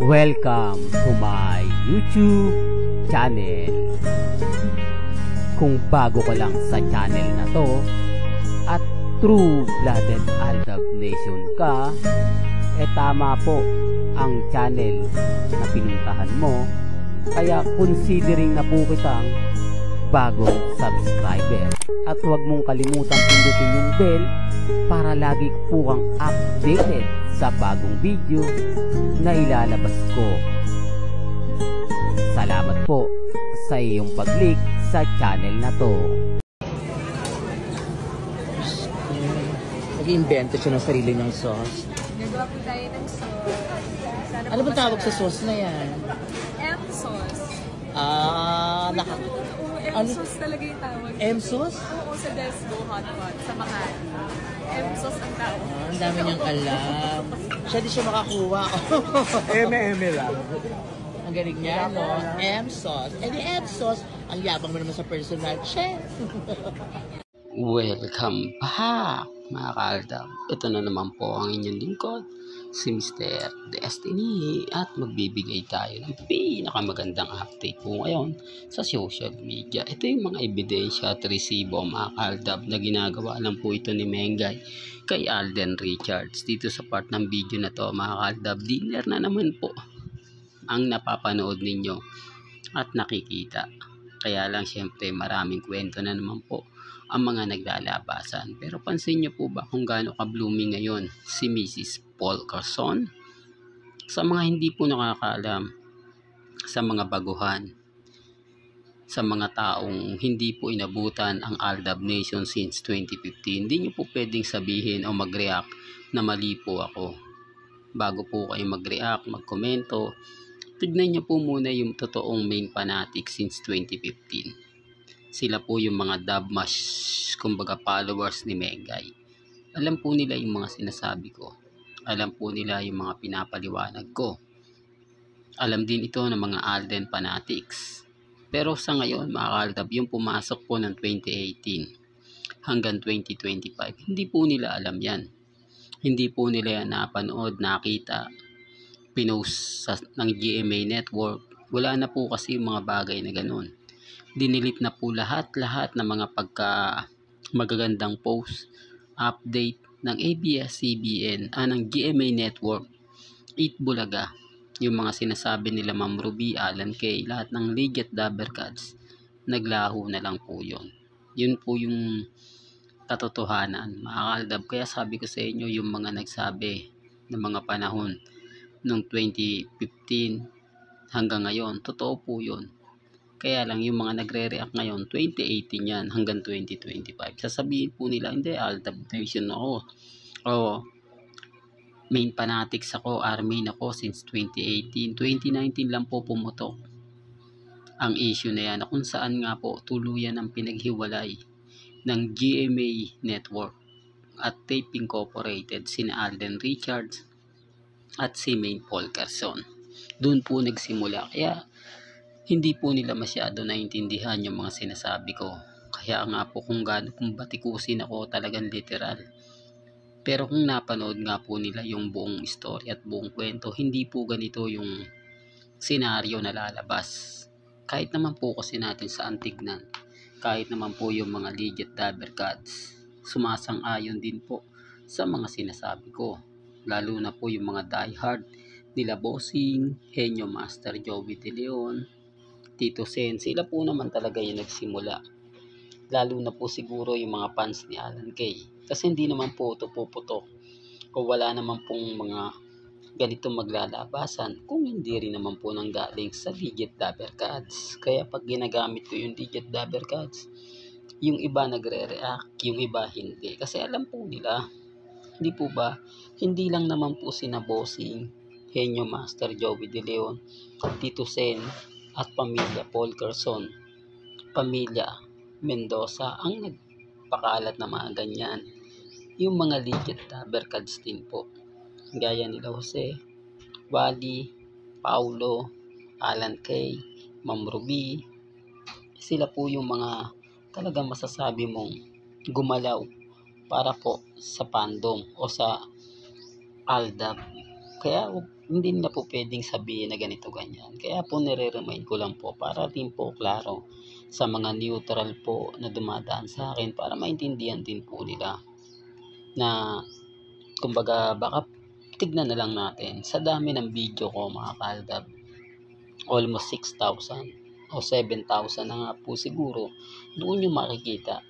Welcome to my YouTube channel. Kung bago ka lang sa channel na to at true-blooded Aldab Nation ka, tama po ang channel na pinuntahan mo. Kaya considering na po kitang bagong subscriber. At huwag mong kalimutan pindutin yung bell para lagi po kang updated sa bagong video na ilalabas ko. Salamat po sa iyong pag-click sa channel na to. Nag-invento siya ng sarili niyang sauce. Nagawa po tayo ng sauce. Ano ba tawag sa sauce na yan? M-sauce. M-sauce talaga yung tawag. M-sauce? Oo, sa Desgo Hot Pot, sa Makati. M-sauce ang tawag. Ang dami niyang alam. Siya di siya makakuha. Eme lang. Ang galing niya, no? M-sauce. Eh, di M-sauce, ang yabang mo naman sa personal chef. Welcome back mga kaaldab. Ito na naman po ang inyong lingkod, si Mr. Destiny, at magbibigay tayo ng pinakamagandang update po ngayon sa social media. Ito yung mga ebidensya at resibo mga kaaldab na ginagawa lang po ito ni Mengay kay Alden Richards. Dito sa part ng video na to mga kaaldab, dinner na naman po ang napapanood ninyo at nakikita. Kaya lang syempre maraming kwento na naman po ang mga naglalabasan. Pero pansin nyo po ba kung gaano ka-blooming ngayon si Mrs. Paul Carson? Sa mga hindi po nakakaalam, sa mga baguhan, sa mga taong hindi po inabutan ang Aldab Nation since 2015, hindi nyo po pwedeng sabihin o mag-react na mali po ako. Bago po kayo mag-react, mag-komento, tignan nyo po muna yung totoong main fanatic since 2015. Sila po yung mga Dabmash, kumbaga followers ni Mengay. Alam po nila yung mga sinasabi ko. Alam po nila yung mga pinapaliwanag ko. Alam din ito ng mga Alden fanatics. Pero sa ngayon, mga kaaldab, yung pumasok po ng 2018 hanggang 2025, hindi po nila alam yan. Hindi po nila yan napanood, nakita, pinost ng GMA Network. Wala na po kasi yung mga bagay na ganun. Dinilit na po lahat ng mga magagandang post, update ng ABS-CBN, ng GMA Network, 8 Bulaga, yung mga sinasabi nila Ma'am Ruby, Alan Kay, lahat ng Legit Dabbercats, naglaho na lang po yun. Yun po yung katotohanan, mga kaaldab. Kaya sabi ko sa inyo, yung mga nagsabi ng mga panahon noong 2015 hanggang ngayon, totoo po yun. Kaya lang yung mga nagre-react ngayon, 2018 yan hanggang 2025. Sasabihin po nila, hindi, Aldab Nation ako. O, main fanatics ako, army ako since 2018. 2019 lang po pumutok ang issue na yan. Kung saan nga po, tuluyan ang pinaghiwalay ng GMA Network at Tape Incorporated, sina Alden Richards at si Main Paul Carson. Doon po nagsimula. Kaya, hindi po nila masyado naintindihan yung mga sinasabi ko. Kaya nga po kung batikusin ako talagang literal. Pero kung napanood nga po nila yung buong story at buong kwento, hindi po ganito yung senaryo na lalabas. Kahit naman po kasi natin saan tignan, kahit naman po yung mga legit Dabbercats, sumasang-ayon din po sa mga sinasabi ko. Lalo na po yung mga diehard nila Bossing, Henyo Master Joey De Leon, Tito Sen, sila po naman talaga yung nagsimula. Lalo na po siguro yung mga fans ni Alan Kay. Kasi hindi naman po ito puputok. O wala naman pong mga ganito maglalabasan kung hindi rin naman po nang galing sa Legit Dabbercats. Kaya pag ginagamit ko yung Legit Dabbercats, yung iba nagre-react, yung iba hindi. Kasi alam po nila, hindi po ba, hindi lang naman po sina Bossing, Henyo Master Joey De Leon, Tito Sen, at pamilya Paul Carson, pamilya Mendoza ang nagpakalat na mga ganyan. Yung mga legit Dabbercats din po, gaya nila Jose, Wally, Paulo, Alan Kay, Ma'am Ruby, sila po yung mga talagang masasabi mong gumalaw para po sa fandom o sa Aldab. Kaya hindi na po pwedeng sabihin na ganito ganyan. Kaya po nire-remind ko lang po para din po klaro sa mga neutral po na dumadaan sa akin para maintindihan din po nila na kumbaga baka tignan na lang natin sa dami ng video ko mga kaaldab, almost 6,000 o 7,000 na nga po siguro. Doon nyo makikita,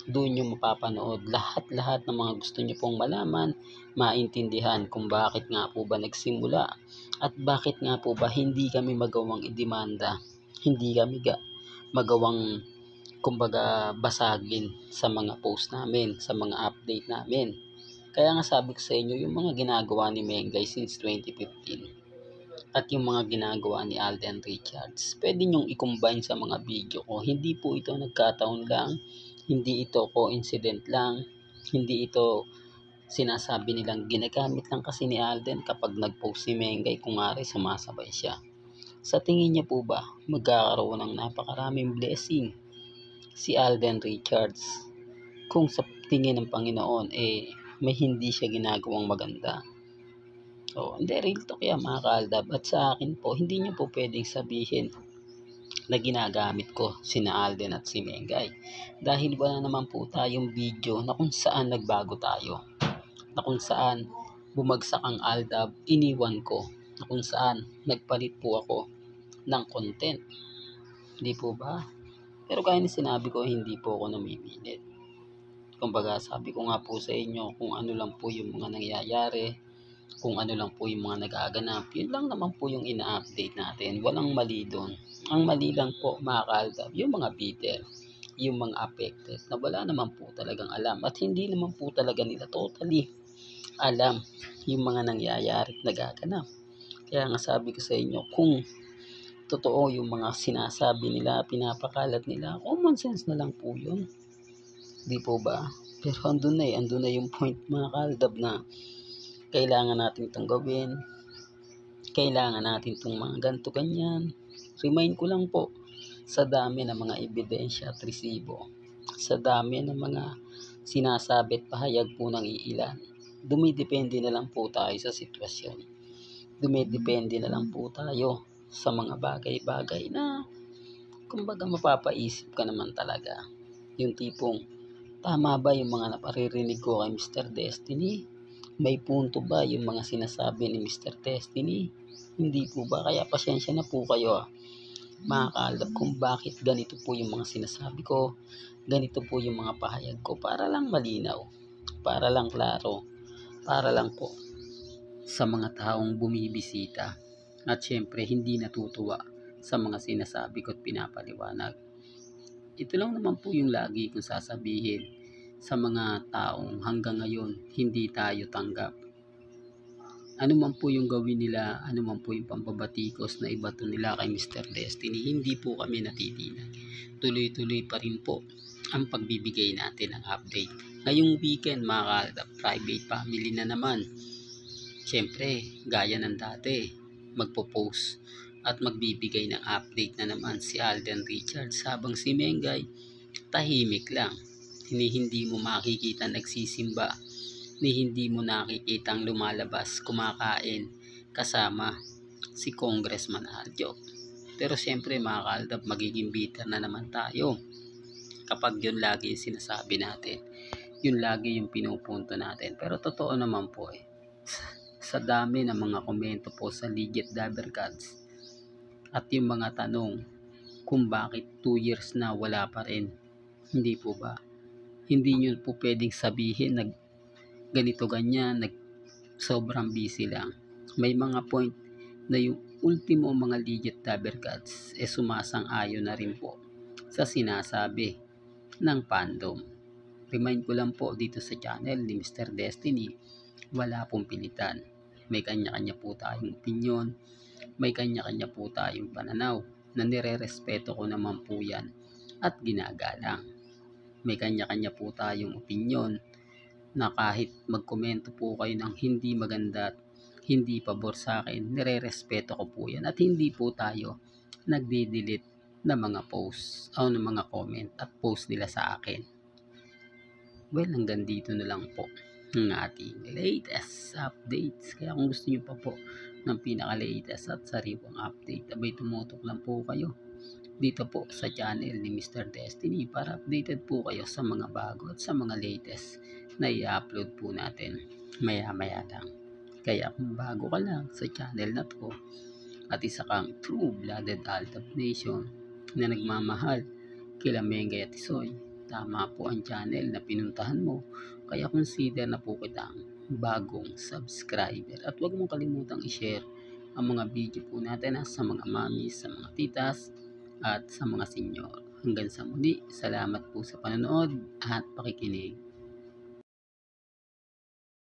doon nyo mapapanood lahat-lahat ng mga gusto nyo pong malaman, maintindihan kung bakit nga po ba nagsimula at bakit nga po ba hindi kami magawang idemanda, hindi kami magawang kumbaga basagin sa mga post namin, sa mga update namin. Kaya nga sabi ko sa inyo, yung mga ginagawa ni Mengay since 2015 at yung mga ginagawa ni Alden Richards, pwede nyong i-combine sa mga video ko. Hindi po ito nagkataon lang, hindi ito coincident lang, hindi ito sinasabi nilang ginagamit lang kasi ni Alden kapag nag-post si Mengay kung ngari sumasabay siya. Sa tingin niya po ba magkakaroon ng napakaraming blessing si Alden Richards kung sa tingin ng Panginoon may hindi siya ginagawang maganda? So, hindi, real talk yan mga kaaldab. At sa akin po, hindi niyo po pwedeng sabihin na ginagamit ko sina Alden at si Mengay. Dahil wala naman po tayong video na kung saan nagbago tayo. Na kung saan bumagsak ang Aldab, iniwan ko. Na kung saan nagpalit po ako ng content. Hindi po ba? Pero kaya na sinabi ko, hindi po ako namimilit. Kumbaga, sabi ko nga po sa inyo kung ano lang po yung mga nangyayari, kung ano lang po yung mga nagaganap, yun lang naman po yung ina-update natin. Walang mali doon. Ang mali lang po mga kaaldab, yung mga bitter, yung mga affected na wala naman po talagang alam at hindi naman po talaga nila totally alam yung mga nangyayari at nagaganap. Kaya nga sabi ko sa inyo, kung totoo yung mga sinasabi nila, pinapakalat nila, common sense na lang po yun. Di po ba? Pero andun na yung point mga kaaldab na kailangan natin itong gawin, kailangan natin itong mga ganito ganyan. Remind ko lang po, sa dami ng mga ebidensya at resibo, sa dami ng mga sinasabi at pahayag po ng iilan, dumidepende na lang po tayo sa sitwasyon. Dumidepende na lang po tayo sa mga bagay-bagay na kumbaga mapapaisip ka naman talaga. Yung tipong, tama ba yung mga naparirinig ko kay Mr. Destiny? May punto ba yung mga sinasabi ni Mr. Destiny? Hindi po ba? Kaya pasensya na po kayo mga kaaldab kung bakit ganito po yung mga sinasabi ko, ganito po yung mga pahayag ko para lang malinaw, para lang klaro, para lang po sa mga taong bumibisita at syempre hindi natutuwa sa mga sinasabi ko at pinapaliwanag. Ito lang naman po yung lagi kong sasabihin sa mga taong hanggang ngayon hindi tayo tanggap. Ano man po yung gawin nila, ano man po yung pambabatikos na ibato nila kay Mr. Destiny, hindi po kami natitinag. Tuloy-tuloy pa rin po ang pagbibigay natin ng update. Ngayong weekend mga kaaldab, private family na naman. Siyempre, gaya ng dati, magpo-post at magbibigay ng update na naman si Alden Richards habang si Mengay tahimik lang. Hindi mo makikita nagsisimba, hindi mo nakikitang lumalabas kumakain kasama si Congressman Aljo. Pero siyempre mga kaaldab, magiging bitter na naman tayo kapag yun lagi yung sinasabi natin, yun lagi yung pinupunto natin. Pero totoo naman po sa dami ng mga komento po sa Legit Dabber Gods at yung mga tanong kung bakit 2 years na wala pa rin, hindi po ba? Hindi nyo po pwedeng sabihin na ganito ganyan, sobrang busy lang. May mga point na yung ultimo mga Legit Dabber Gods sumasang-ayon na rin po sa sinasabi ng fandom. Remind ko lang po dito sa channel ni Mr. Destiny, wala pong pilitan. May kanya-kanya po tayong opinion, may kanya-kanya po tayong pananaw na nire-respeto ko naman po yan at ginagalang. May kanya-kanya po tayong opinyon na kahit magkomento po kayo ng hindi maganda at hindi pabor sa akin, nire-respeto ko po yan at hindi po tayo nagde-delete ng mga posts o ng mga comment at post nila sa akin. Well, hanggang dito na lang po ng ating latest updates. Kaya kung gusto nyo pa po ng pinaka-latest at sariwang update. Abay tumutok lang po kayo dito po sa channel ni Mr. Destiny para updated po kayo sa mga bago at sa mga latest na i-upload po natin maya lang. Kaya kung bago ka lang sa channel na to at isa kang true-blooded Aldab Nation na nagmamahal kila Mengay at Isoy, tama po ang channel na pinuntahan mo. Kaya consider na po kitang bagong subscriber at huwag mong kalimutang i-share ang mga video po natin sa mga mami, sa mga titas at sa mga senyor. Hanggang sa muli, salamat po sa panonood at pakikinig.